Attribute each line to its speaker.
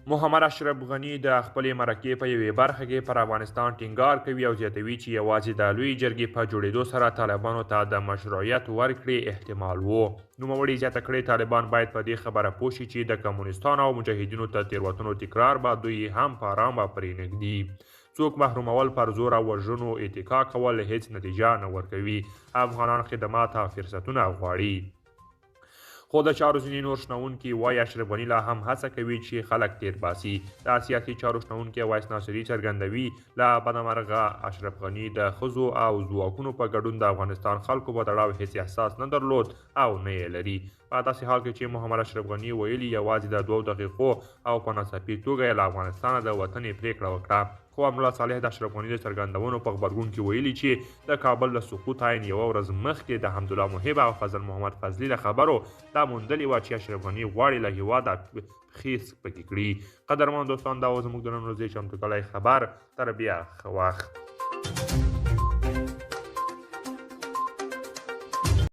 Speaker 1: محمد اشرف غني د خپلې مرکې په یوې برخه کې پر افغانستان ټینګار کوي او زیاتوي چې یوازې د لویې جرګې په جوړېدو سره طالبانو ته د مشروعیت ورکړې احتمال و. نوموړي زیاته کړې طالبان باید په دې خبره پوه شي چې د کمونیستانو او مجاهدینو د تېروتنو تکرار به دوی هم په آرامه پرېنږدي. څوک محرومول، پر زور او وژنو اتکا کول هیڅ نتیجه نه ورکوي. افغانان خدمات او فرصتونه غواړي. خو د چارو ځینې نور شنونکي وایي اشرف غني لا هم هڅه کوي چې خلک تیر باسي. د سیاسي چارو شنونکی وایس ناصري څرګندوي له بدمرغه اشرف غني د ښځو او ځواکونو په ګډون د افغانستان خلکو په تړاو هیڅ احساس نه درلود او نه یې لري. په داسې حال کې چې محمد اشرف غني ویلي یوازې د 2 دقیقو او په ناڅاپي توګه یې له افغانستانه د وتنې پرېکړه وکړه. خو امرالله صالح د اشرف غني د څرګندونو په غبرګون کې ویلي چې د کابل له سقوط عین یوه ورځ مخکې د حمدالله محب او فضل محمد فضلي له خبرو دا موندلې وه چې اشرف غني غواړي له هېواده پښې سپکې کړي. قدرمن دوستان، دا و زموږ د نن ورځې چمتو کړی خبر. تر بیا ښه وخت.